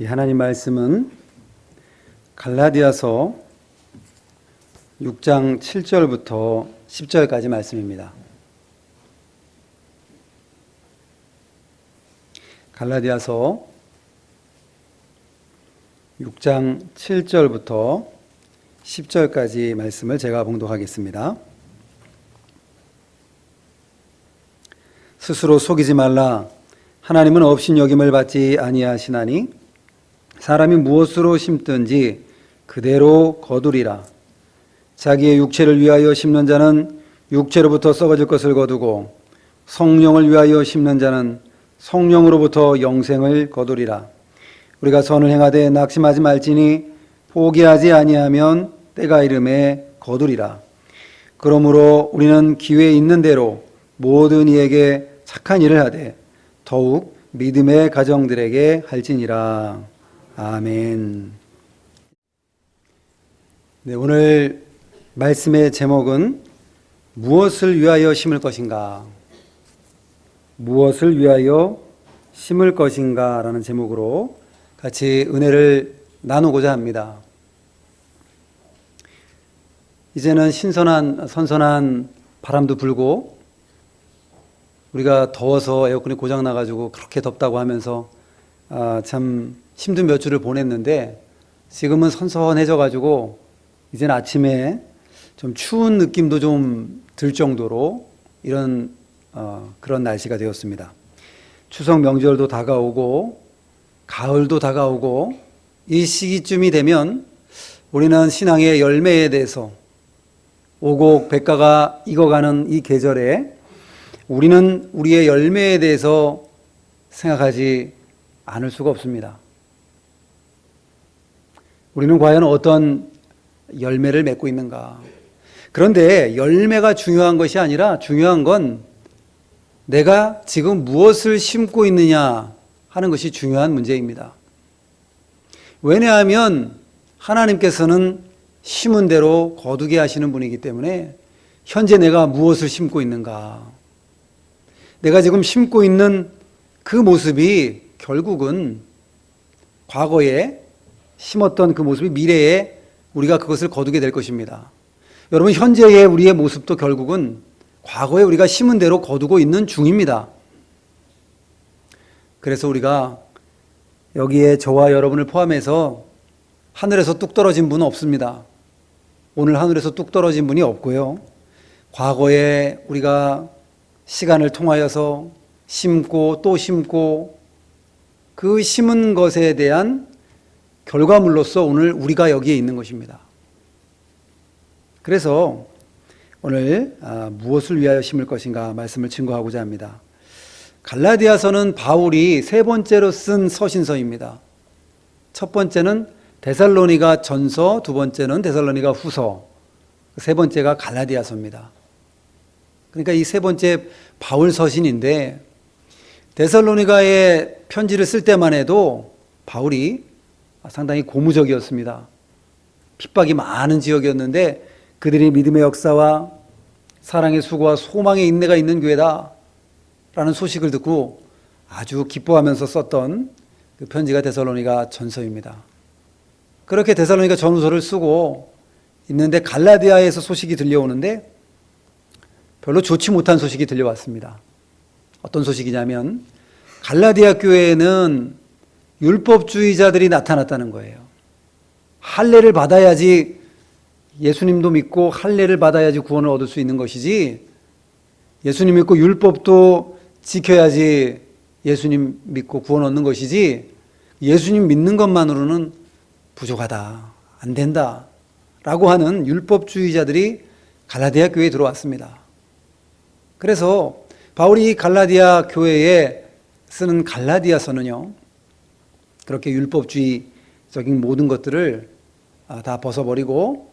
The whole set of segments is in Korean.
이 하나님 말씀은 갈라디아서 6장 7절부터 10절까지 말씀입니다. 갈라디아서 6장 7절부터 10절까지 말씀을 제가 봉독하겠습니다. 스스로 속이지 말라. 하나님은 업신여김을 받지 아니하시나니 사람이 무엇으로 심든지 그대로 거두리라. 자기의 육체를 위하여 심는 자는 육체로부터 썩어질 것을 거두고 성령을 위하여 심는 자는 성령으로부터 영생을 거두리라. 우리가 선을 행하되 낙심하지 말지니 포기하지 아니하면 때가 이름에 거두리라. 그러므로 우리는 기회 있는 대로 모든 이에게 착한 일을 하되 더욱 믿음의 가정들에게 할지니라. 아멘. 네, 오늘 말씀의 제목은 무엇을 위하여 심을 것인가? 무엇을 위하여 심을 것인가? 라는 제목으로 같이 은혜를 나누고자 합니다. 이제는 선선한 바람도 불고 우리가 더워서 에어컨이 고장 나가지고 그렇게 덥다고 하면서 참 힘든 몇 주를 보냈는데 지금은 선선해져 가지고 이제는 아침에 좀 추운 느낌도 좀 들 정도로 이런 그런 날씨가 되었습니다. 추석 명절도 다가오고 가을도 다가오고 이 시기쯤이 되면 우리는 신앙의 열매에 대해서 오곡 백가가 익어가는 이 계절에 우리는 우리의 열매에 대해서 생각하지 않을 수가 없습니다. 우리는 과연 어떤 열매를 맺고 있는가? 그런데 열매가 중요한 것이 아니라 중요한 건 내가 지금 무엇을 심고 있느냐 하는 것이 중요한 문제입니다. 왜냐하면 하나님께서는 심은 대로 거두게 하시는 분이기 때문에 현재 내가 무엇을 심고 있는가? 내가 지금 심고 있는 그 모습이 결국은 과거에 심었던 그 모습이 미래에 우리가 그것을 거두게 될 것입니다. 여러분, 현재의 우리의 모습도 결국은 과거에 우리가 심은 대로 거두고 있는 중입니다. 그래서 우리가 여기에 저와 여러분을 포함해서 하늘에서 뚝 떨어진 분은 없습니다. 오늘 하늘에서 뚝 떨어진 분이 없고요. 과거에 우리가 시간을 통하여서 심고 또 심고 그 심은 것에 대한 결과물로서 오늘 우리가 여기에 있는 것입니다. 그래서 오늘 무엇을 위하여 심을 것인가 말씀을 증거하고자 합니다. 갈라디아서는 바울이 세 번째로 쓴 서신서입니다. 첫 번째는 데살로니가 전서, 두 번째는 데살로니가 후서, 세 번째가 갈라디아서입니다. 그러니까 이 세 번째 바울 서신인데 데살로니가의 편지를 쓸 때만 해도 바울이 상당히 고무적이었습니다. 핍박이 많은 지역이었는데 그들이 믿음의 역사와 사랑의 수고와 소망의 인내가 있는 교회다 라는 소식을 듣고 아주 기뻐하면서 썼던 그 편지가 데살로니가 전서입니다. 그렇게 데살로니가 전후서를 쓰고 있는데 갈라디아에서 소식이 들려오는데 별로 좋지 못한 소식이 들려왔습니다. 어떤 소식이냐면 갈라디아 교회에는 율법주의자들이 나타났다는 거예요. 할례를 받아야지 예수님도 믿고 할례를 받아야지 구원을 얻을 수 있는 것이지 예수님 믿고 율법도 지켜야지 예수님 믿고 구원 얻는 것이지 예수님 믿는 것만으로는 부족하다, 안 된다 라고 하는 율법주의자들이 갈라디아 교회에 들어왔습니다. 그래서 바울이 갈라디아 교회에 쓰는 갈라디아서는요, 그렇게 율법주의적인 모든 것들을 다 벗어버리고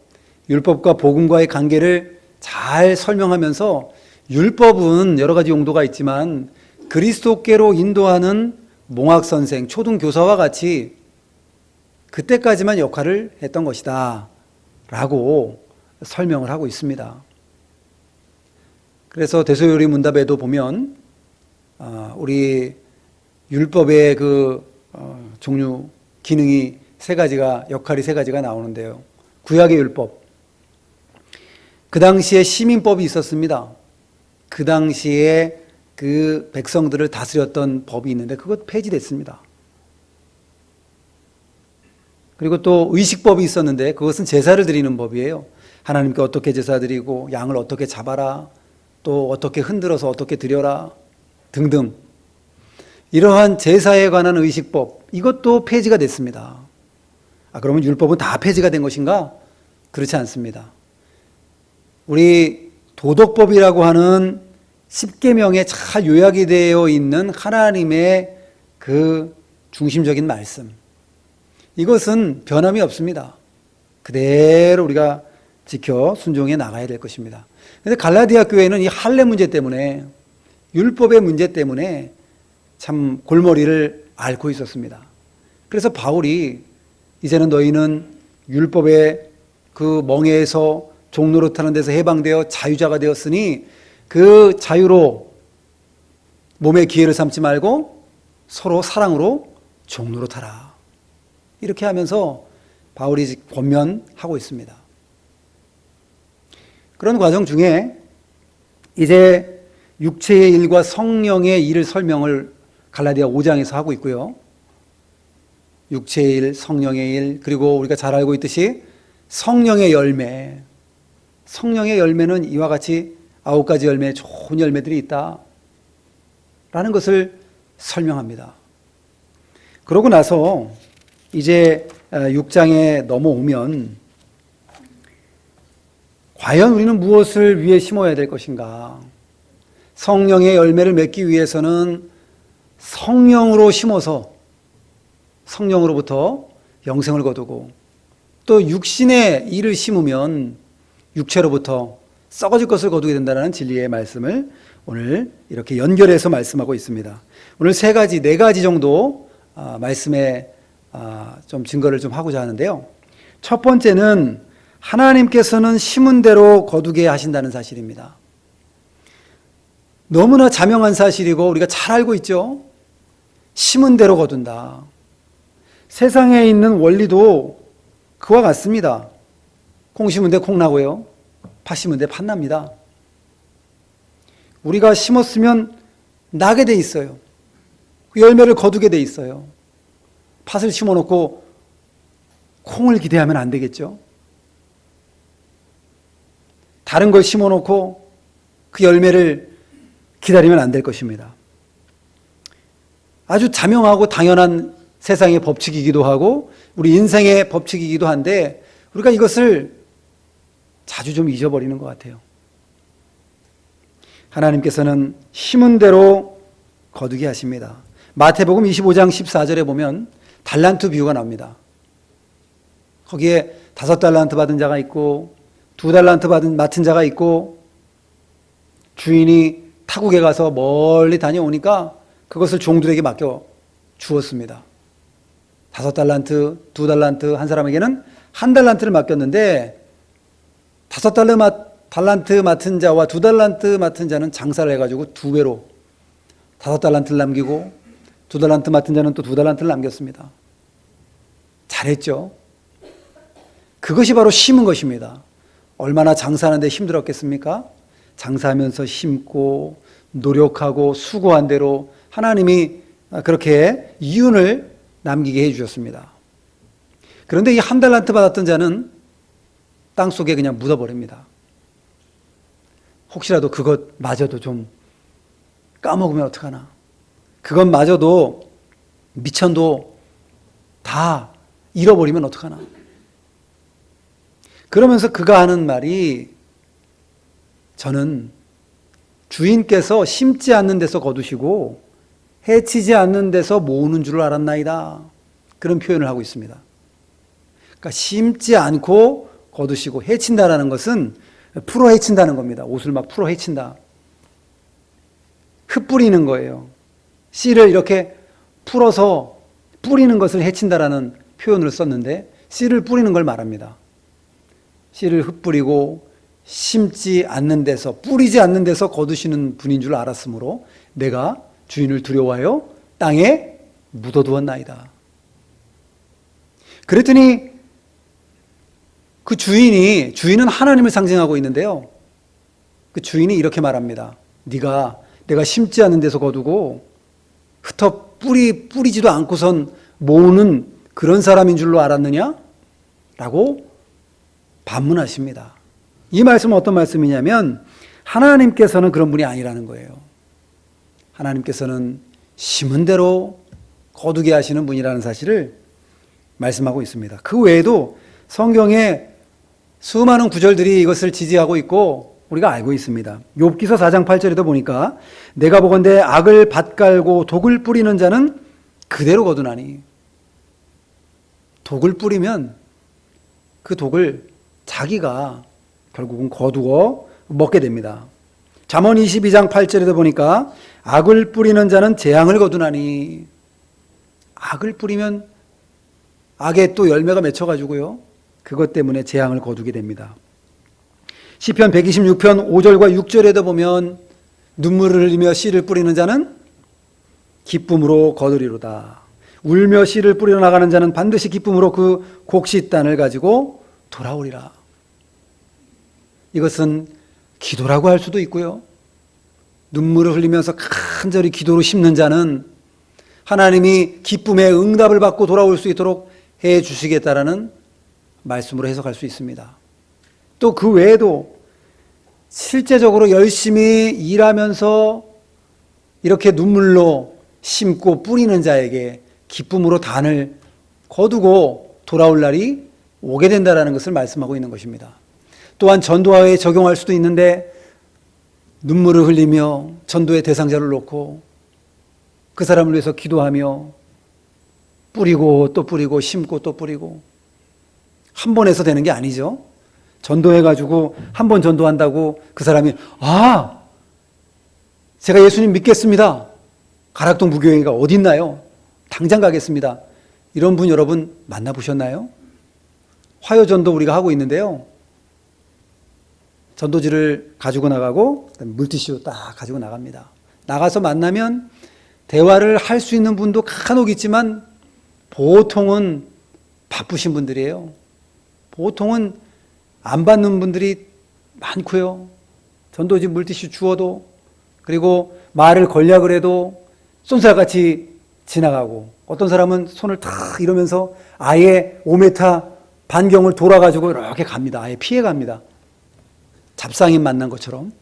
율법과 복음과의 관계를 잘 설명하면서 율법은 여러 가지 용도가 있지만 그리스도께로 인도하는 몽학선생, 초등교사와 같이 그때까지만 역할을 했던 것이다 라고 설명을 하고 있습니다. 그래서 대소요리 문답에도 보면 우리 율법의 그 종류 기능이 세 가지가, 역할이 세 가지가 나오는데요. 구약의 율법. 그 당시에 시민법이 있었습니다. 그 당시에 그 백성들을 다스렸던 법이 있는데 그것 폐지됐습니다. 그리고 또 의식법이 있었는데 그것은 제사를 드리는 법이에요. 하나님께 어떻게 제사 드리고 양을 어떻게 잡아라, 또 어떻게 흔들어서 어떻게 드려라 등등. 이러한 제사에 관한 의식법, 이것도 폐지가 됐습니다. 그러면 율법은 다 폐지가 된 것인가? 그렇지 않습니다. 우리 도덕법이라고 하는 십계명에 잘 요약이 되어 있는 하나님의 그 중심적인 말씀, 이것은 변함이 없습니다. 그대로 우리가 지켜 순종해 나가야 될 것입니다. 그런데 갈라디아 교회는 이 할례 문제 때문에, 율법의 문제 때문에 참 골머리를 앓고 있었습니다. 그래서 바울이 이제는 너희는 율법의 그 멍에에서 종노릇하는 데서 해방되어 자유자가 되었으니 그 자유로 몸의 기회를 삼지 말고 서로 사랑으로 종노릇하라. 이렇게 하면서 바울이 권면하고 있습니다. 그런 과정 중에 이제 육체의 일과 성령의 일을 설명을 갈라디아 5장에서 하고 있고요. 육체의 일, 성령의 일, 그리고 우리가 잘 알고 있듯이 성령의 열매. 성령의 열매는 이와 같이 9가지 열매, 좋은 열매들이 있다 라는 것을 설명합니다. 그러고 나서 이제 6장에 넘어오면 과연 우리는 무엇을 위해 심어야 될 것인가? 성령의 열매를 맺기 위해서는 성령으로 심어서 성령으로부터 영생을 거두고, 또 육신의 일을 심으면 육체로부터 썩어질 것을 거두게 된다는 진리의 말씀을 오늘 이렇게 연결해서 말씀하고 있습니다. 오늘 네 가지 정도 말씀에 좀 증거를 좀 하고자 하는데요. 첫 번째는 하나님께서는 심은 대로 거두게 하신다는 사실입니다. 너무나 자명한 사실이고 우리가 잘 알고 있죠. 심은 대로 거둔다. 세상에 있는 원리도 그와 같습니다. 콩 심은 데 콩 나고요, 팥 심은 데 팥 납니다. 우리가 심었으면 나게 돼 있어요. 그 열매를 거두게 돼 있어요. 팥을 심어놓고 콩을 기대하면 안 되겠죠. 다른 걸 심어놓고 그 열매를 기다리면 안 될 것입니다. 아주 자명하고 당연한 세상의 법칙이기도 하고 우리 인생의 법칙이기도 한데 우리가 이것을 자주 좀 잊어버리는 것 같아요. 하나님께서는 심은 대로 거두게 하십니다. 마태복음 25장 14절에 보면 달란트 비유가 나옵니다. 거기에 5달란트 받은 자가 있고 2달란트 맡은 자가 있고, 주인이 타국에 가서 멀리 다녀오니까 그것을 종들에게 맡겨 주었습니다. 5달란트, 2달란트 한 사람에게는 1달란트를 맡겼는데 5달란트 맡은 자와 2달란트 맡은 자는 장사를 해가지고 2배로 5달란트를 남기고 2달란트 맡은 자는 또 2달란트를 남겼습니다. 잘했죠? 그것이 바로 심은 것입니다. 얼마나 장사하는데 힘들었겠습니까? 장사하면서 심고 노력하고 수고한 대로 하나님이 그렇게 이윤을 남기게 해주셨습니다. 그런데 이 1달란트 받았던 자는 땅속에 그냥 묻어버립니다. 혹시라도 그것마저도 좀 까먹으면 어떡하나. 그것마저도 미천도 다 잃어버리면 어떡하나. 그러면서 그가 하는 말이, 저는 주인께서 심지 않는 데서 거두시고 해치지 않는 데서 모으는 줄 알았나이다. 그런 표현을 하고 있습니다. 그러니까 심지 않고 거두시고, 해친다라는 것은 풀어 해친다는 겁니다. 옷을 막 풀어 해친다. 흩뿌리는 거예요. 씨를 이렇게 풀어서 뿌리는 것을 해친다라는 표현을 썼는데 씨를 뿌리는 걸 말합니다. 씨를 흩뿌리고 심지 않는 데서, 뿌리지 않는 데서 거두시는 분인 줄 알았으므로 내가 주인을 두려워하여 땅에 묻어두었나이다. 그랬더니 그 주인은 하나님을 상징하고 있는데요. 그 주인이 이렇게 말합니다. 네가 내가 심지 않은 데서 거두고 흩어 뿌리지도 않고선 모으는 그런 사람인 줄로 알았느냐? 라고 반문하십니다. 이 말씀은 어떤 말씀이냐면 하나님께서는 그런 분이 아니라는 거예요. 하나님께서는 심은 대로 거두게 하시는 분이라는 사실을 말씀하고 있습니다. 그 외에도 성경에 수많은 구절들이 이것을 지지하고 있고 우리가 알고 있습니다. 욥기서 4장 8절에도 보니까 내가 보건대 악을 밭갈고 독을 뿌리는 자는 그대로 거두나니, 독을 뿌리면 그 독을 자기가 결국은 거두어 먹게 됩니다. 잠언 22장 8절에도 보니까 악을 뿌리는 자는 재앙을 거두나니, 악을 뿌리면 악에 또 열매가 맺혀가지고요, 그것 때문에 재앙을 거두게 됩니다. 시편 126편 5절과 6절에도 보면 눈물을 흘리며 씨를 뿌리는 자는 기쁨으로 거두리로다. 울며 씨를 뿌리러 나가는 자는 반드시 기쁨으로 그 곡식단을 가지고 돌아오리라. 이것은 기도라고 할 수도 있고요, 눈물을 흘리면서 간절히 기도로 심는 자는 하나님이 기쁨의 응답을 받고 돌아올 수 있도록 해 주시겠다라는 말씀으로 해석할 수 있습니다. 또 그 외에도 실제적으로 열심히 일하면서 이렇게 눈물로 심고 뿌리는 자에게 기쁨으로 단을 거두고 돌아올 날이 오게 된다는 것을 말씀하고 있는 것입니다. 또한 전도하에 적용할 수도 있는데 눈물을 흘리며 전도의 대상자를 놓고 그 사람을 위해서 기도하며 뿌리고 또 뿌리고 심고 또 뿌리고, 한 번 해서 되는 게 아니죠. 전도해가지고 한 번 전도한다고 그 사람이 제가 예수님 믿겠습니다, 가락동 부교회가 어디 있나요? 당장 가겠습니다, 이런 분 여러분 만나보셨나요? 화요전도 우리가 하고 있는데요, 전도지를 가지고 나가고 물티슈 딱 가지고 나갑니다. 나가서 만나면 대화를 할 수 있는 분도 간혹 있지만 보통은 바쁘신 분들이에요. 보통은 안 받는 분들이 많고요. 전도지 물티슈 주어도, 그리고 말을 걸려고 해도 쏜살같이 지나가고, 어떤 사람은 손을 탁 이러면서 아예 5m 반경을 돌아가지고 이렇게 갑니다. 아예 피해 갑니다. 잡상인 만난 것처럼.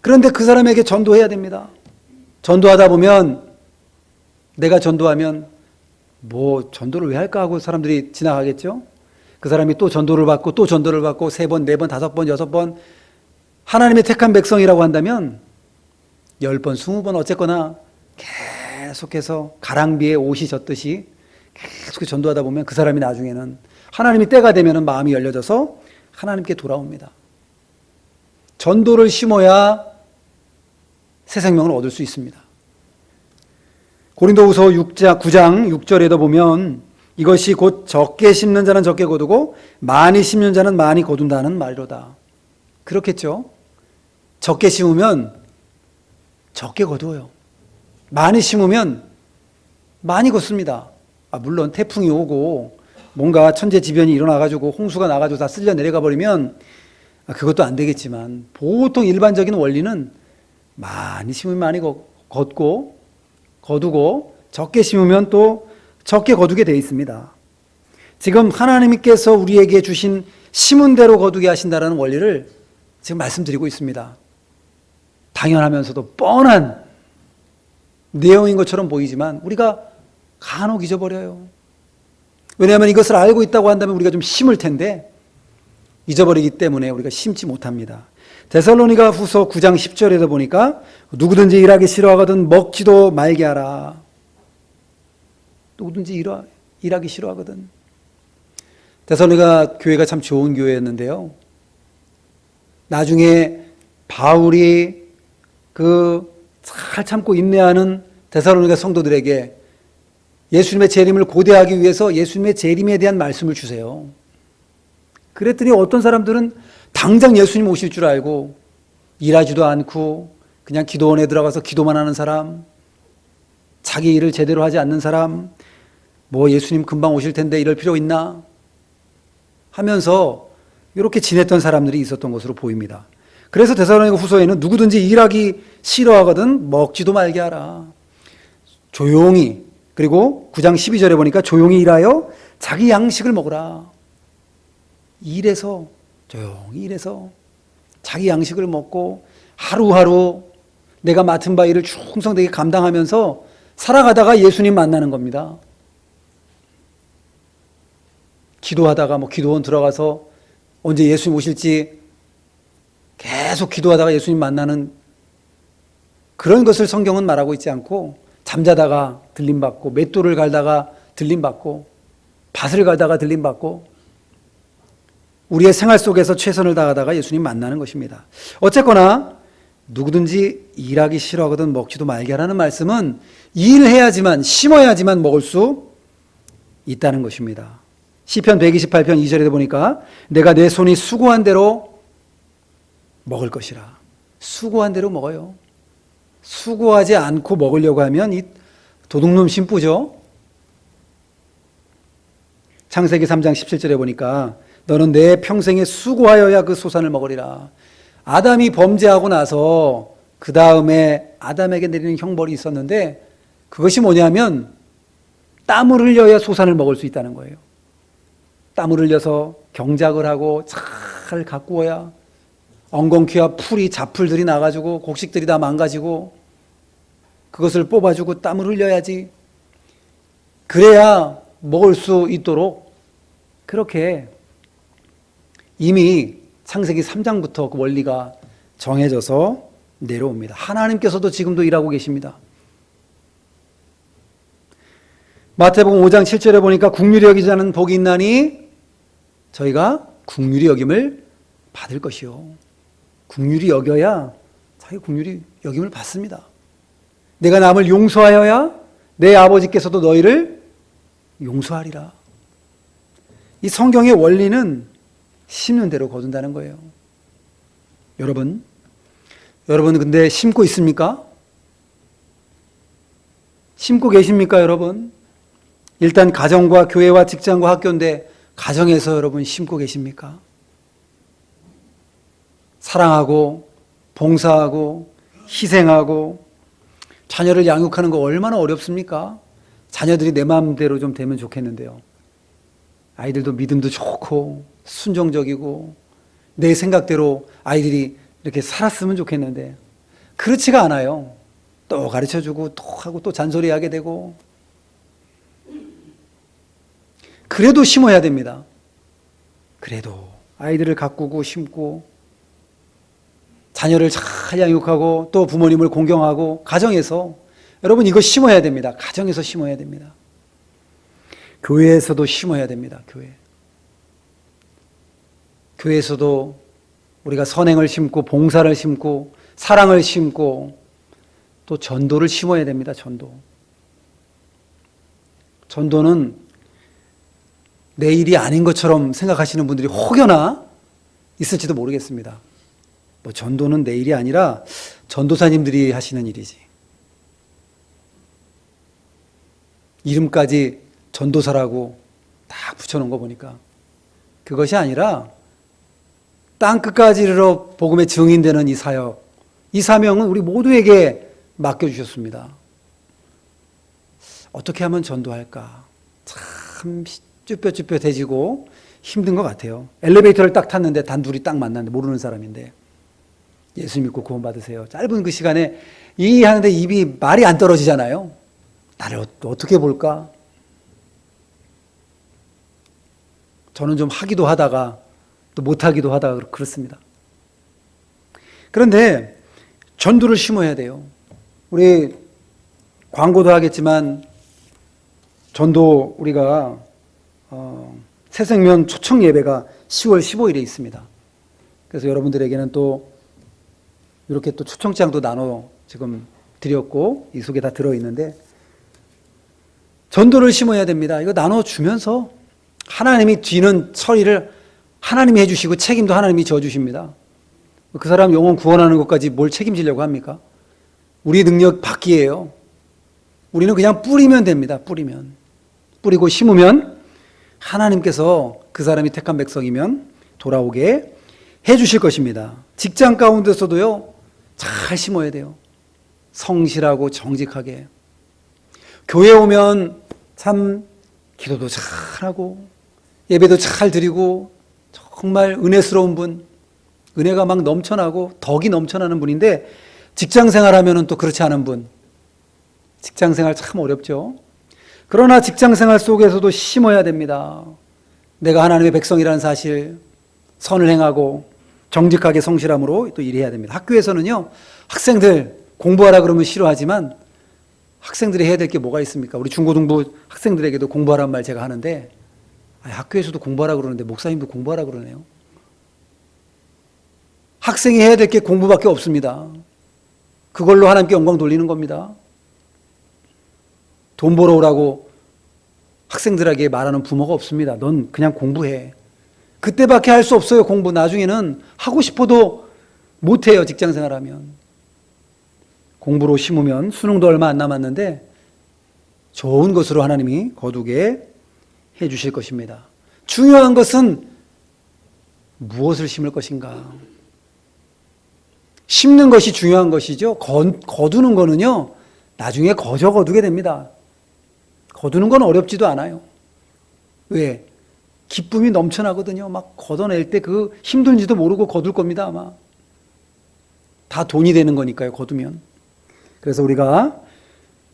그런데 그 사람에게 전도해야 됩니다. 전도하다 보면, 내가 전도하면 뭐 전도를 왜 할까 하고 사람들이 지나가겠죠. 그 사람이 또 전도를 받고 또 전도를 받고 3번, 4번, 5번, 6번 하나님의 택한 백성이라고 한다면 10번, 20번 어쨌거나 계속해서 가랑비에 옷이 젖듯이 계속 전도하다 보면 그 사람이 나중에는 하나님이 때가 되면 마음이 열려져서 하나님께 돌아옵니다. 전도를 심어야 새 생명을 얻을 수 있습니다. 고린도후서 9장 6절에도 보면 이것이 곧 적게 심는 자는 적게 거두고 많이 심는 자는 많이 거둔다는 말이로다. 그렇겠죠. 적게 심으면 적게 거두어요. 많이 심으면 많이 걷습니다. 물론 태풍이 오고 뭔가 천재지변이 일어나가지고 홍수가 나가지고 다 쓸려 내려가 버리면 그것도 안 되겠지만, 보통 일반적인 원리는 많이 심으면 많이 걷고 거두고 적게 심으면 또 적게 거두게 되어 있습니다. 지금 하나님께서 우리에게 주신 심은 대로 거두게 하신다는 원리를 지금 말씀드리고 있습니다. 당연하면서도 뻔한 내용인 것처럼 보이지만 우리가 간혹 잊어버려요. 왜냐하면 이것을 알고 있다고 한다면 우리가 좀 심을 텐데 잊어버리기 때문에 우리가 심지 못합니다. 데살로니가 후서 9장 10절에도 보니까 누구든지 일하기 싫어하거든 먹지도 말게 하라. 누구든지 일하기 싫어하거든. 데살로니가 교회가 참 좋은 교회였는데요, 나중에 바울이 잘 참고 인내하는 데살로니가 성도들에게 예수님의 재림을 고대하기 위해서 예수님의 재림에 대한 말씀을 주세요. 그랬더니 어떤 사람들은 당장 예수님 오실 줄 알고 일하지도 않고 그냥 기도원에 들어가서 기도만 하는 사람, 자기 일을 제대로 하지 않는 사람, 뭐 예수님 금방 오실 텐데 이럴 필요 있나 하면서 이렇게 지냈던 사람들이 있었던 것으로 보입니다. 그래서 데살로니가 후서에는 누구든지 일하기 싫어하거든 먹지도 말게 하라. 조용히, 그리고 9장 12절에 보니까 조용히 일하여 자기 양식을 먹으라. 일해서, 조용히 일해서 자기 양식을 먹고 하루하루 내가 맡은 바 일을 충성되게 감당하면서 살아가다가 예수님 만나는 겁니다. 기도하다가 기도원 들어가서 언제 예수님 오실지 계속 기도하다가 예수님 만나는 그런 것을 성경은 말하고 있지 않고, 잠자다가 들림받고, 맷돌을 갈다가 들림받고, 밭을 가다가 들림받고, 우리의 생활 속에서 최선을 다하다가 예수님 만나는 것입니다. 어쨌거나 누구든지 일하기 싫어하거든 먹지도 말게 하라는 말씀은 일해야지만, 심어야지만 먹을 수 있다는 것입니다. 시편 128편 2절에 보니까 내가 내 손이 수고한 대로 먹을 것이라. 수고한 대로 먹어요. 수고하지 않고 먹으려고 하면 이 도둑놈 심부죠. 창세기 3장 17절에 보니까 너는 내 평생에 수고하여야 그 소산을 먹으리라. 아담이 범죄하고 나서 그 다음에 아담에게 내리는 형벌이 있었는데, 그것이 뭐냐면 땀을 흘려야 소산을 먹을 수 있다는 거예요. 땀을 흘려서 경작을 하고 잘 가꾸어야 엉겅퀴와 풀이, 잡풀들이 나가지고 곡식들이 다 망가지고 그것을 뽑아주고 땀을 흘려야지. 그래야 먹을 수 있도록 그렇게 이미 창세기 3장부터 그 원리가 정해져서 내려옵니다. 하나님께서도 지금도 일하고 계십니다. 마태복음 5장 7절에 보니까 긍휼히 여기지 않은 복이 있나니 저희가 긍휼히 여김을 받을 것이요. 긍휼히 여겨야 자기 긍휼히 여김을 받습니다. 내가 남을 용서하여야 내 아버지께서도 너희를 용서하리라. 이 성경의 원리는 심는 대로 거둔다는 거예요. 여러분 근데 심고 있습니까? 심고 계십니까, 여러분? 일단 가정과 교회와 직장과 학교인데 가정에서 여러분 심고 계십니까? 사랑하고 봉사하고 희생하고 자녀를 양육하는 거 얼마나 어렵습니까? 자녀들이 내 마음대로 좀 되면 좋겠는데요. 아이들도 믿음도 좋고 순종적이고 내 생각대로 아이들이 이렇게 살았으면 좋겠는데 그렇지가 않아요. 또 가르쳐주고 또 하고 또 잔소리하게 되고. 그래도 심어야 됩니다. 그래도 아이들을 가꾸고 심고 자녀를 잘 양육하고 또 부모님을 공경하고 가정에서, 여러분 이거 심어야 됩니다. 가정에서 심어야 됩니다. 교회에서도 심어야 됩니다. 교회에서도 우리가 선행을 심고 봉사를 심고 사랑을 심고 또 전도를 심어야 됩니다. 전도는 내 일이 아닌 것처럼 생각하시는 분들이 혹여나 있을지도 모르겠습니다. 전도는 내 일이 아니라 전도사님들이 하시는 일이지. 이름까지 전도사라고 딱 붙여놓은 거 보니까 그것이 아니라 땅 끝까지 이르러 복음의 증인되는 이 사역, 이 사명은 우리 모두에게 맡겨주셨습니다. 어떻게 하면 전도할까? 참 쭈뼛쭈뼛해지고 힘든 것 같아요. 엘리베이터를 딱 탔는데 단둘이 딱 만났는데 모르는 사람인데 예수 믿고 구원 받으세요. 짧은 그 시간에 이 하는데 입이 말이 안 떨어지잖아요. 나를 어떻게 볼까? 저는 좀 하기도 하다가 또 못하기도 하다가 그렇습니다. 그런데 전도를 심어야 돼요. 우리 광고도 하겠지만 전도 우리가 새생명 초청 예배가 10월 15일에 있습니다. 그래서 여러분들에게는 또 이렇게 또 초청장도 나눠 지금 드렸고 이 속에 다 들어있는데 전도를 심어야 됩니다. 이거 나눠주면서 하나님이 뒤는 처리를 하나님이 해주시고 책임도 하나님이 져주십니다. 그 사람 영혼 구원하는 것까지 뭘 책임지려고 합니까? 우리 능력 밖이에요. 우리는 그냥 뿌리면 됩니다. 뿌리면. 뿌리고 심으면 하나님께서 그 사람이 택한 백성이면 돌아오게 해주실 것입니다. 직장 가운데서도요, 잘 심어야 돼요. 성실하고 정직하게. 교회 오면 참 기도도 잘하고 예배도 잘 드리고 정말 은혜스러운 분, 은혜가 막 넘쳐나고 덕이 넘쳐나는 분인데 직장 생활하면 또 그렇지 않은 분. 직장 생활 참 어렵죠. 그러나 직장 생활 속에서도 심어야 됩니다. 내가 하나님의 백성이라는 사실, 선을 행하고 정직하게 성실함으로 또 일해야 됩니다. 학교에서는요, 학생들 공부하라 그러면 싫어하지만 학생들이 해야 될 게 뭐가 있습니까? 우리 중고등부 학생들에게도 공부하라는 말 제가 하는데 학교에서도 공부하라 그러는데 목사님도 공부하라 그러네요. 학생이 해야 될 게 공부밖에 없습니다. 그걸로 하나님께 영광 돌리는 겁니다. 돈 벌어오라고 학생들에게 말하는 부모가 없습니다. 넌 그냥 공부해. 그때밖에 할 수 없어요. 공부. 나중에는 하고 싶어도 못해요. 직장생활하면. 공부로 심으면 수능도 얼마 안 남았는데 좋은 것으로 하나님이 거두게 해 주실 것입니다. 중요한 것은 무엇을 심을 것인가. 심는 것이 중요한 것이죠. 거두는 거는요, 나중에 거두게 됩니다. 거두는 건 어렵지도 않아요. 왜? 기쁨이 넘쳐나거든요. 막 걷어낼 때 그 힘든지도 모르고 거둘 겁니다, 아마. 다 돈이 되는 거니까요, 거두면. 그래서 우리가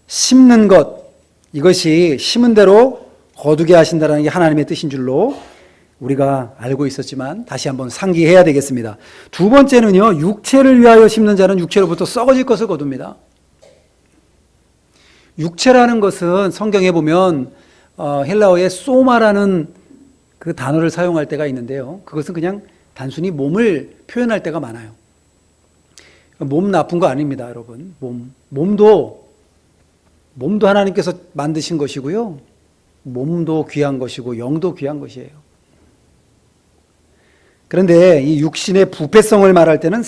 심는 것, 이것이 심은 대로 거두게 하신다는 게 하나님의 뜻인 줄로 우리가 알고 있었지만 다시 한번 상기해야 되겠습니다. 두 번째는요, 육체를 위하여 심는 자는 육체로부터 썩어질 것을 거둡니다. 육체라는 것은 성경에 보면 헬라어의 소마라는 그 단어를 사용할 때가 있는데요. 그것은 그냥 단순히 몸을 표현할 때가 많아요. 몸 나쁜 거 아닙니다, 여러분. 몸도 하나님께서 만드신 것이고요. 몸도 귀한 것이고 영도 귀한 것이에요. 그런데 이 육신의 부패성을 말할 때는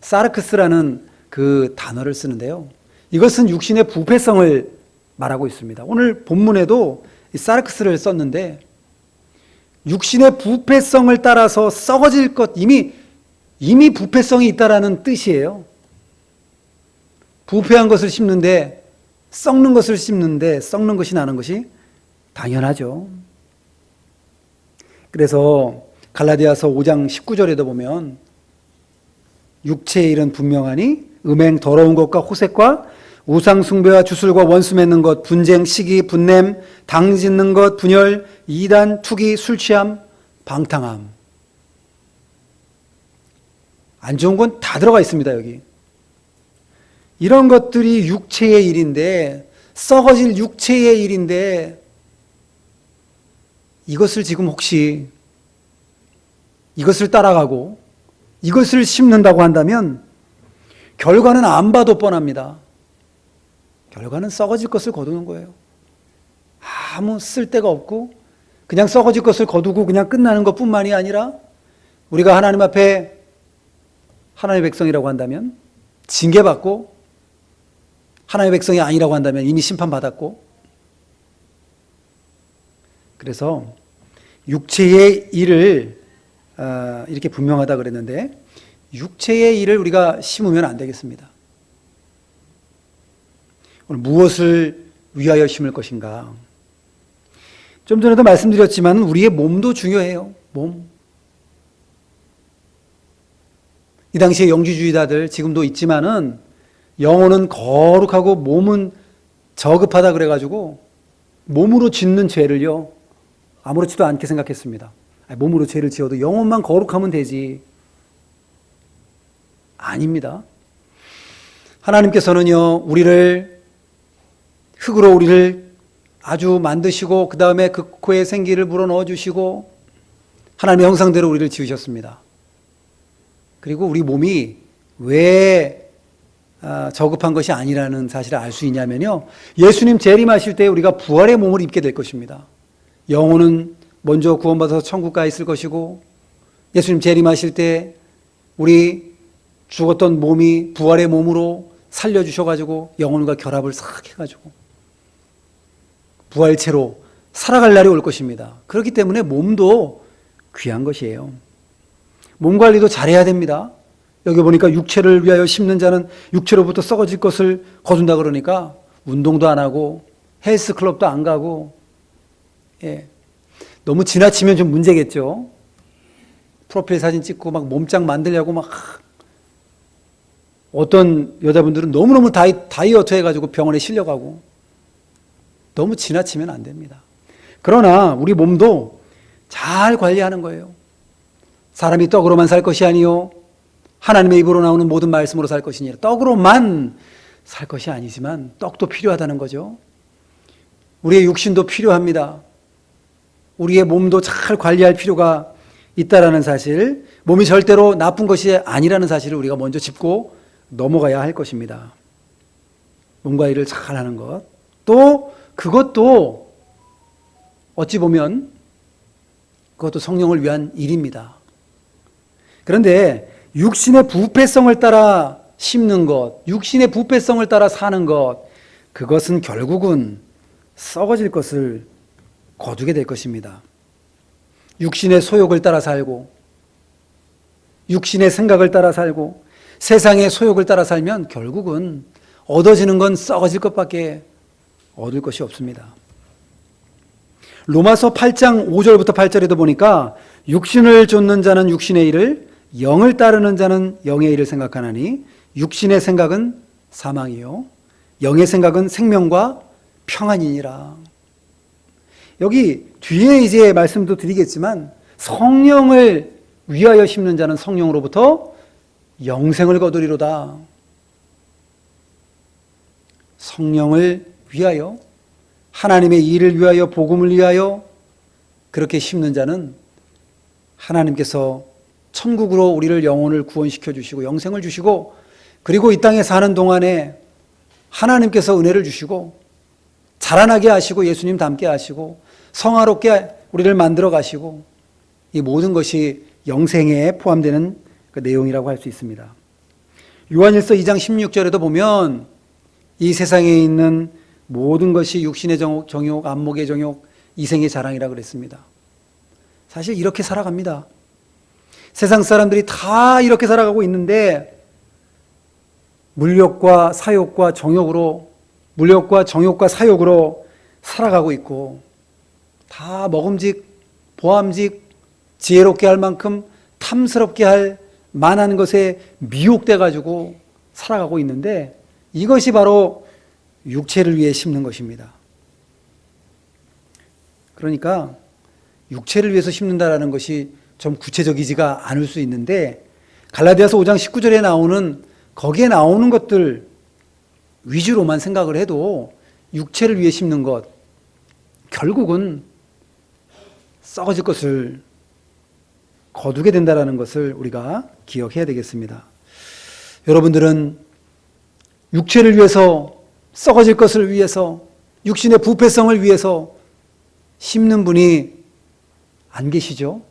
사르크스라는 그 단어를 쓰는데요. 이것은 육신의 부패성을 말하고 있습니다. 오늘 본문에도 이 사르크스를 썼는데 육신의 부패성을 따라서 썩어질 것, 이미 부패성이 있다라는 뜻이에요. 부패한 것을 심는데 썩는 것을 심는데 썩는 것이 나는 것이 당연하죠. 그래서 갈라디아서 5장 19절에도 보면 육체의 일은 분명하니 음행, 더러운 것과 호색과 우상 숭배와 주술과 원수 맺는 것, 분쟁, 시기, 분냄, 당 짓는 것, 분열, 이단, 투기, 술 취함, 방탕함. 안 좋은 건 다 들어가 있습니다, 여기. 이런 것들이 육체의 일인데, 썩어질 육체의 일인데, 이것을 지금 혹시 이것을 따라가고 이것을 심는다고 한다면 결과는 안 봐도 뻔합니다. 결과는 썩어질 것을 거두는 거예요. 아무 쓸데가 없고 그냥 썩어질 것을 거두고 그냥 끝나는 것뿐만이 아니라 우리가 하나님 앞에 하나님의 백성이라고 한다면 징계받고 하나님의 백성이 아니라고 한다면 이미 심판받았고 그래서 육체의 일을 이렇게 분명하다 그랬는데 육체의 일을 우리가 심으면 안 되겠습니다. 오늘 무엇을 위하여 심을 것인가? 좀 전에도 말씀드렸지만 우리의 몸도 중요해요. 몸. 이 당시에 영지주의자들 지금도 있지만은 영혼은 거룩하고 몸은 저급하다 그래가지고 몸으로 짓는 죄를요 아무렇지도 않게 생각했습니다. 몸으로 죄를 지어도 영혼만 거룩하면 되지. 아닙니다. 하나님께서는요 흙으로 우리를 아주 만드시고 그 다음에 그 코에 생기를 불어넣어 주시고 하나님의 형상대로 우리를 지으셨습니다. 그리고 우리 몸이 왜 저급한 것이 아니라는 사실을 알 수 있냐면요, 예수님 재림하실 때 우리가 부활의 몸을 입게 될 것입니다. 영혼은 먼저 구원받아서 천국 가 있을 것이고 예수님 재림하실 때 우리 죽었던 몸이 부활의 몸으로 살려주셔가지고 영혼과 결합을 싹 해가지고 부활체로 살아갈 날이 올 것입니다. 그렇기 때문에 몸도 귀한 것이에요. 몸 관리도 잘해야 됩니다. 여기 보니까 육체를 위하여 심는 자는 육체로부터 썩어질 것을 거둔다 그러니까 운동도 안 하고 헬스클럽도 안 가고, 예. 너무 지나치면 좀 문제겠죠. 프로필 사진 찍고 막 몸짱 만들려고 막, 어떤 여자분들은 너무너무 다이어트 해가지고 병원에 실려가고, 너무 지나치면 안 됩니다. 그러나 우리 몸도 잘 관리하는 거예요. 사람이 떡으로만 살 것이 아니요 하나님의 입으로 나오는 모든 말씀으로 살 것이니라. 떡으로만 살 것이 아니지만 떡도 필요하다는 거죠. 우리의 육신도 필요합니다. 우리의 몸도 잘 관리할 필요가 있다라는 사실, 몸이 절대로 나쁜 것이 아니라는 사실을 우리가 먼저 짚고 넘어가야 할 것입니다. 몸 관리를 잘 하는 것. 또 그것도 어찌 보면 그것도 성령을 위한 일입니다. 그런데 육신의 부패성을 따라 심는 것, 육신의 부패성을 따라 사는 것, 그것은 결국은 썩어질 것을 거두게 될 것입니다. 육신의 소욕을 따라 살고, 육신의 생각을 따라 살고, 세상의 소욕을 따라 살면 결국은 얻어지는 건 썩어질 것밖에 얻을 것이 없습니다. 로마서 8장 5절부터 8절에도 보니까 육신을 좇는 자는 육신의 일을, 영을 따르는 자는 영의 일을 생각하나니 육신의 생각은 사망이요 영의 생각은 생명과 평안이니라. 여기 뒤에 이제 말씀도 드리겠지만 성령을 위하여 심는 자는 성령으로부터 영생을 거두리로다. 성령을 위하여, 하나님의 일을 위하여, 복음을 위하여 그렇게 심는 자는 하나님께서 천국으로 우리를 영혼을 구원시켜 주시고 영생을 주시고, 그리고 이 땅에 사는 동안에 하나님께서 은혜를 주시고 자라나게 하시고 예수님 닮게 하시고 성화롭게 우리를 만들어 가시고, 이 모든 것이 영생에 포함되는 그 내용이라고 할 수 있습니다. 요한일서 2장 16절에도 보면 이 세상에 있는 모든 것이 육신의 정욕, 안목의 정욕, 이생의 자랑이라 그랬습니다. 사실 이렇게 살아갑니다. 세상 사람들이 다 이렇게 살아가고 있는데 물욕과 사욕과 정욕으로, 물욕과 정욕과 사욕으로 살아가고 있고, 다 먹음직, 보암직, 지혜롭게 할 만큼 탐스럽게 할 만한 것에 미혹돼 가지고 살아가고 있는데, 이것이 바로 육체를 위해 심는 것입니다. 그러니까 육체를 위해서 심는다라는 것이 좀 구체적이지가 않을 수 있는데, 갈라디아서 5장 19절에 나오는, 거기에 나오는 것들 위주로만 생각을 해도 육체를 위해 심는 것, 결국은 썩어질 것을 거두게 된다는 것을 우리가 기억해야 되겠습니다. 여러분들은 육체를 위해서, 썩어질 것을 위해서, 육신의 부패성을 위해서 심는 분이 안 계시죠?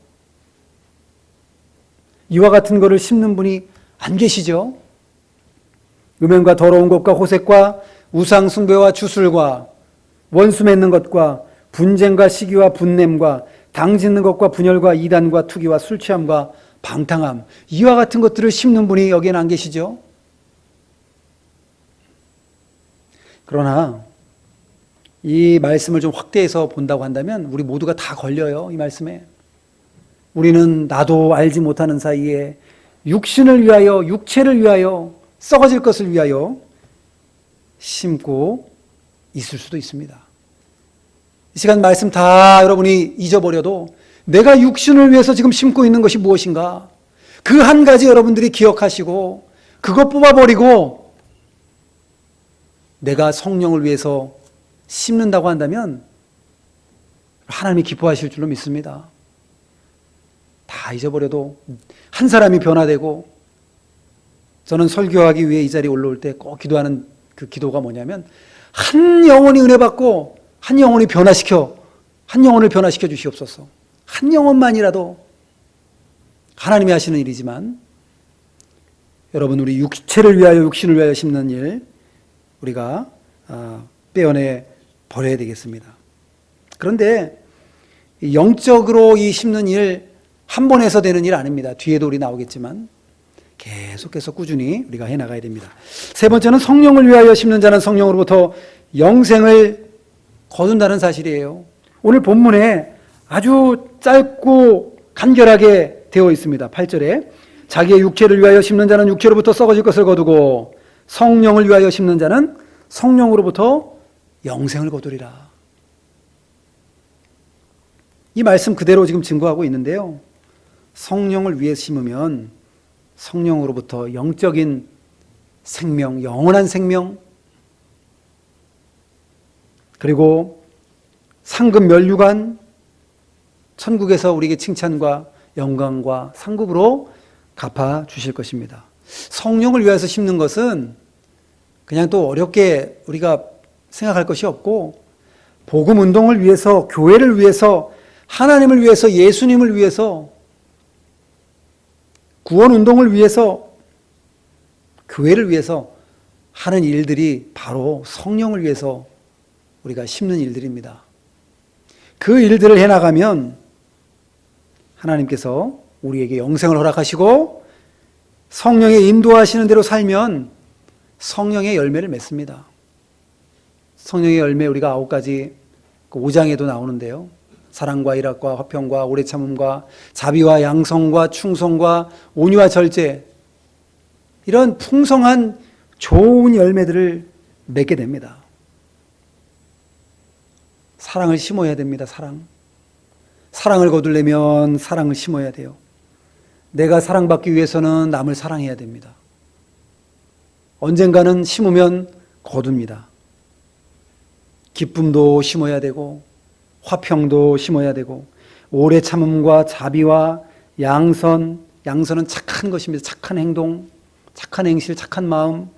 이와 같은 것을 심는 분이 안 계시죠? 음행과 더러운 것과 호색과 우상 숭배와 주술과 원수 맺는 것과 분쟁과 시기와 분냄과 당 짓는 것과 분열과 이단과 투기와 술 취함과 방탕함, 이와 같은 것들을 심는 분이 여기에는 안 계시죠? 그러나 이 말씀을 좀 확대해서 본다고 한다면 우리 모두가 다 걸려요, 이 말씀에. 우리는 나도 알지 못하는 사이에 육신을 위하여, 육체를 위하여, 썩어질 것을 위하여 심고 있을 수도 있습니다. 이 시간 말씀 다 여러분이 잊어버려도 내가 육신을 위해서 지금 심고 있는 것이 무엇인가, 그 한 가지 여러분들이 기억하시고 그것 뽑아버리고 내가 성령을 위해서 심는다고 한다면 하나님이 기뻐하실 줄로 믿습니다. 다 잊어버려도 한 사람이 변화되고, 저는 설교하기 위해 이 자리에 올라올 때 꼭 기도하는 그 기도가 뭐냐면, 한 영혼이 은혜 받고 한 영혼이 한 영혼을 변화시켜 주시옵소서. 한 영혼만이라도. 하나님이 하시는 일이지만 여러분, 우리 육체를 위하여, 육신을 위하여 심는 일 우리가 빼어내 버려야 되겠습니다. 그런데 영적으로 이 심는 일 한 번 해서 되는 일 아닙니다. 뒤에도 우리 나오겠지만 계속해서 꾸준히 우리가 해나가야 됩니다. 세 번째는 성령을 위하여 심는 자는 성령으로부터 영생을 거둔다는 사실이에요. 오늘 본문에 아주 짧고 간결하게 되어 있습니다. 8절에 자기의 육체를 위하여 심는 자는 육체로부터 썩어질 것을 거두고 성령을 위하여 심는 자는 성령으로부터 영생을 거두리라. 이 말씀 그대로 지금 증거하고 있는데요. 성령을 위해 심으면 성령으로부터 영적인 생명, 영원한 생명, 그리고 상급 면류관, 천국에서 우리에게 칭찬과 영광과 상급으로 갚아 주실 것입니다. 성령을 위해서 심는 것은 그냥 또 어렵게 우리가 생각할 것이 없고, 복음 운동을 위해서, 교회를 위해서, 하나님을 위해서, 예수님을 위해서, 구원 운동을 위해서, 교회를 위해서 하는 일들이 바로 성령을 위해서 우리가 심는 일들입니다. 그 일들을 해나가면 하나님께서 우리에게 영생을 허락하시고 성령의 인도하시는 대로 살면 성령의 열매를 맺습니다. 성령의 열매 우리가 9가지 5장에도 나오는데요. 사랑과 일학과 화평과 오래 참음과 자비와 양성과 충성과 온유와 절제, 이런 풍성한 좋은 열매들을 맺게 됩니다. 사랑을 심어야 됩니다. 사랑을 거두려면 사랑을 심어야 돼요. 내가 사랑받기 위해서는 남을 사랑해야 됩니다. 언젠가는 심으면 거둡니다. 기쁨도 심어야 되고 화평도 심어야 되고 오래 참음과 자비와 양선은 착한 것입니다. 착한 행동, 착한 행실, 착한 마음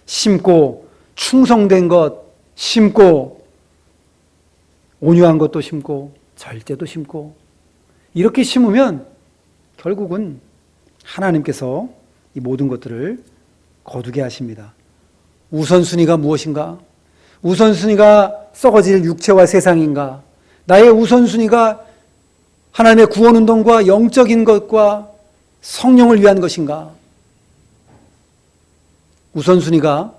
심고, 충성된 것 심고, 온유한 것도 심고, 절제도 심고, 이렇게 심으면 결국은 하나님께서 이 모든 것들을 거두게 하십니다. 우선순위가 무엇인가? 우선순위가 썩어질 육체와 세상인가? 나의 우선순위가 하나님의 구원운동과 영적인 것과 성령을 위한 것인가? 우선순위가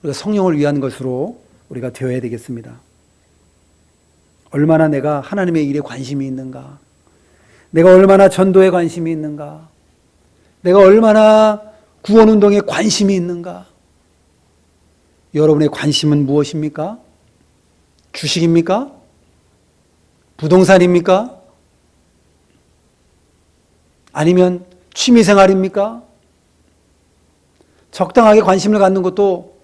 우리가 성령을 위한 것으로 우리가 되어야 되겠습니다. 얼마나 내가 하나님의 일에 관심이 있는가? 내가 얼마나 전도에 관심이 있는가? 내가 얼마나 구원운동에 관심이 있는가? 여러분의 관심은 무엇입니까? 주식입니까? 부동산입니까? 아니면 취미생활입니까? 적당하게 관심을 갖는 것도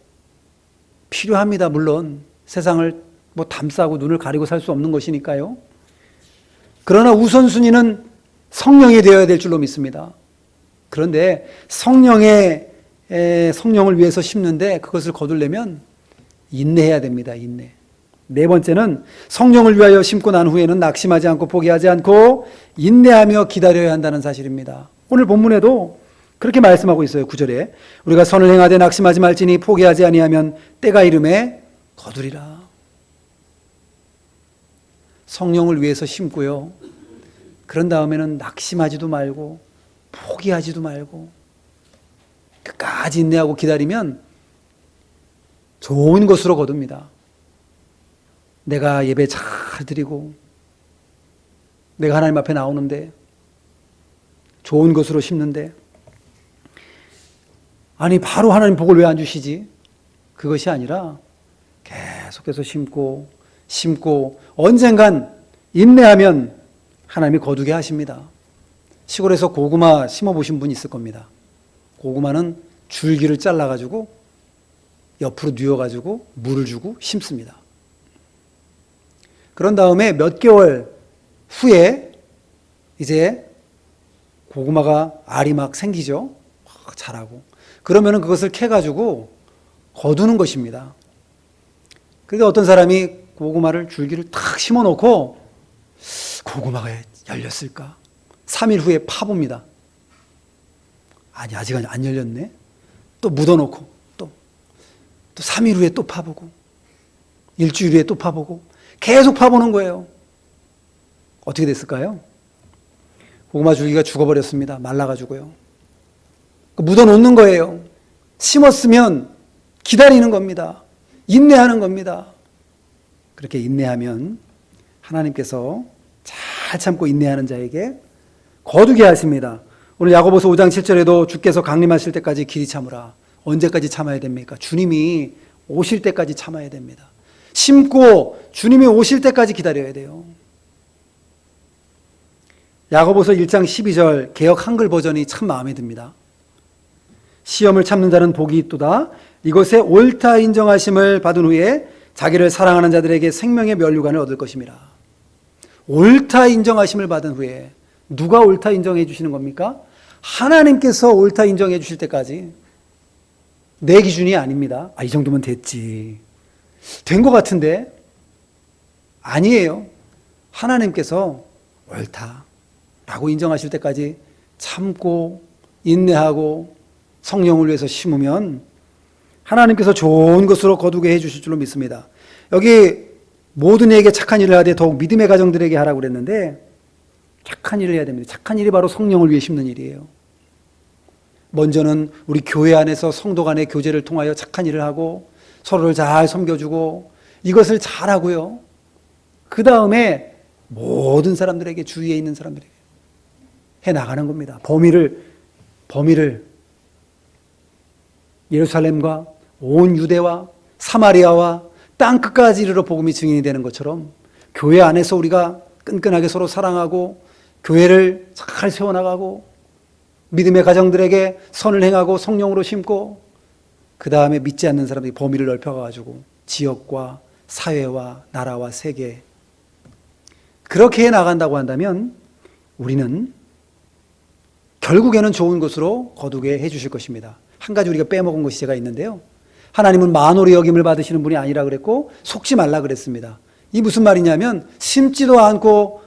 필요합니다. 물론 세상을 담싸고 눈을 가리고 살 수 없는 것이니까요. 그러나 우선순위는 성령이 되어야 될 줄로 믿습니다. 그런데 성령을 위해서 심는데 그것을 거두려면 인내해야 됩니다. 인내. 네 번째는 성령을 위하여 심고 난 후에는 낙심하지 않고 포기하지 않고 인내하며 기다려야 한다는 사실입니다. 오늘 본문에도 그렇게 말씀하고 있어요. 9절에 우리가 선을 행하되 낙심하지 말지니 포기하지 아니하면 때가 이름에 거두리라. 성령을 위해서 심고요. 그런 다음에는 낙심하지도 말고 포기하지도 말고 끝까지 인내하고 기다리면 좋은 것으로 거둡니다. 내가 예배 잘 드리고 내가 하나님 앞에 나오는데 좋은 것으로 심는데 아니 바로 하나님 복을 왜 안 주시지? 그것이 아니라 계속해서 심고 언젠간 인내하면 하나님이 거두게 하십니다. 시골에서 고구마 심어보신 분 있을 겁니다. 고구마는 줄기를 잘라가지고 옆으로 뉘어가지고 물을 주고 심습니다. 그런 다음에 몇 개월 후에 이제 고구마가 알이 막 생기죠. 막 자라고. 그러면은 그것을 캐가지고 거두는 것입니다. 그러니까 어떤 사람이 고구마를 줄기를 탁 심어놓고 고구마가 열렸을까? 3일 후에 파봅니다. 아니 아직 안 열렸네. 또 묻어놓고 또 3일 후에 또 파보고 일주일 후에 또 파보고 계속 파보는 거예요. 어떻게 됐을까요? 고구마 줄기가 죽어버렸습니다. 말라가지고요. 묻어놓는 거예요. 심었으면 기다리는 겁니다. 인내하는 겁니다. 그렇게 인내하면 하나님께서 잘 참고 인내하는 자에게 거두게 하십니다. 오늘 야고보서 5장 7절에도 주께서 강림하실 때까지 길이 참으라. 언제까지 참아야 됩니까? 주님이 오실 때까지 참아야 됩니다. 심고 주님이 오실 때까지 기다려야 돼요. 야고보서 1장 12절 개역 한글 버전이 참 마음에 듭니다. 시험을 참는 자는 복이 있도다. 이것에 옳다 인정하심을 받은 후에 자기를 사랑하는 자들에게 생명의 면류관을 얻을 것입니다. 옳다 인정하심을 받은 후에 누가 옳다 인정해 주시는 겁니까? 하나님께서 옳다 인정해 주실 때까지. 내 기준이 아닙니다. 이 정도면 됐지. 된 것 같은데? 아니에요. 하나님께서 옳다라고 인정하실 때까지 참고 인내하고 성령을 위해서 심으면 하나님께서 좋은 것으로 거두게 해주실 줄로 믿습니다. 여기 모든 이에게 착한 일을 하되 더욱 믿음의 가정들에게 하라고 그랬는데 착한 일을 해야 됩니다. 착한 일이 바로 성령을 위해 심는 일이에요. 먼저는 우리 교회 안에서 성도 간의 교제를 통하여 착한 일을 하고 서로를 잘 섬겨주고 이것을 잘하고요. 그 다음에 모든 사람들에게 주위에 있는 사람들에게 해나가는 겁니다. 범위를 예루살렘과 온 유대와 사마리아와 땅끝까지 이르러 복음이 증인이 되는 것처럼 교회 안에서 우리가 끈끈하게 서로 사랑하고 교회를 잘 세워나가고 믿음의 가정들에게 선을 행하고 성령으로 심고 그 다음에 믿지 않는 사람들이 범위를 넓혀가지고 지역과 사회와 나라와 세계 그렇게 해나간다고 한다면 우리는 결국에는 좋은 것으로 거두게 해주실 것입니다. 한 가지 우리가 빼먹은 것이 제가 있는데요. 하나님은 만홀히 여김을 받으시는 분이 아니라 그랬고 속지 말라 그랬습니다. 이 무슨 말이냐면 심지도 않고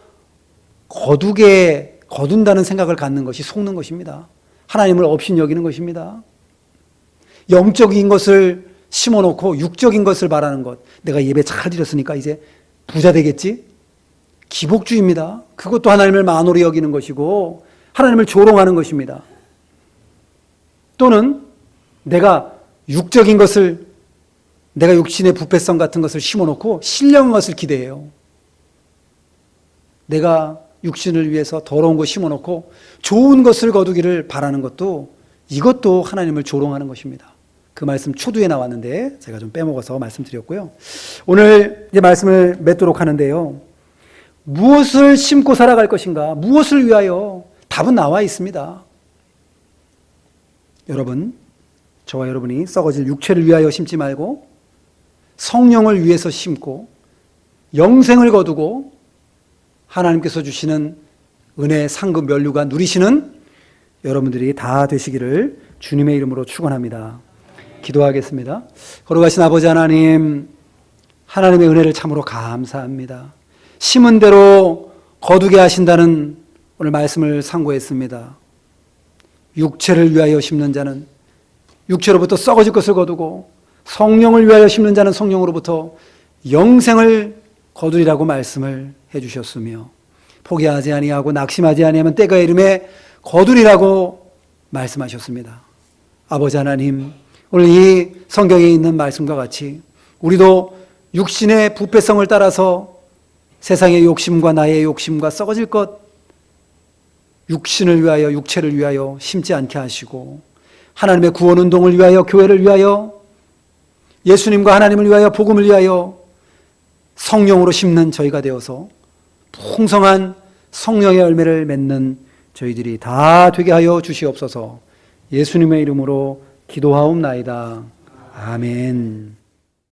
거둔다는 생각을 갖는 것이 속는 것입니다. 하나님을 업신여기는 것입니다. 영적인 것을 심어놓고 육적인 것을 바라는 것. 내가 예배 잘 드렸으니까 이제 부자 되겠지? 기복주의입니다. 그것도 하나님을 만홀히 여기는 것이고 하나님을 조롱하는 것입니다. 또는 내가 육적인 것을 내가 육신의 부패성 같은 것을 심어놓고 신령한 것을 기대해요. 내가 육신을 위해서 더러운 거 심어놓고 좋은 것을 거두기를 바라는 것도 이것도 하나님을 조롱하는 것입니다. 그 말씀 초두에 나왔는데 제가 좀 빼먹어서 말씀드렸고요. 오늘 이제 말씀을 맺도록 하는데요. 무엇을 심고 살아갈 것인가? 무엇을 위하여? 답은 나와 있습니다. 여러분, 저와 여러분이 썩어질 육체를 위하여 심지 말고 성령을 위해서 심고 영생을 거두고 하나님께서 주시는 은혜, 상급, 면류가 누리시는 여러분들이 다 되시기를 주님의 이름으로 축원합니다. 기도하겠습니다. 거룩하신 아버지 하나님, 하나님의 은혜를 참으로 감사합니다. 심은 대로 거두게 하신다는 오늘 말씀을 상고했습니다. 육체를 위하여 심는 자는 육체로부터 썩어질 것을 거두고 성령을 위하여 심는 자는 성령으로부터 영생을 거두리라고 말씀을 해주셨으며 포기하지 아니하고 낙심하지 아니하면 때가 이름에 거두리라고 말씀하셨습니다. 아버지 하나님, 오늘 이 성경에 있는 말씀과 같이 우리도 육신의 부패성을 따라서 세상의 욕심과 나의 욕심과 썩어질 것 육신을 위하여 육체를 위하여 심지 않게 하시고 하나님의 구원운동을 위하여 교회를 위하여 예수님과 하나님을 위하여 복음을 위하여 성령으로 심는 저희가 되어서 풍성한 성령의 열매를 맺는 저희들이 다 되게 하여 주시옵소서. 예수님의 이름으로 기도하옵나이다. 아멘.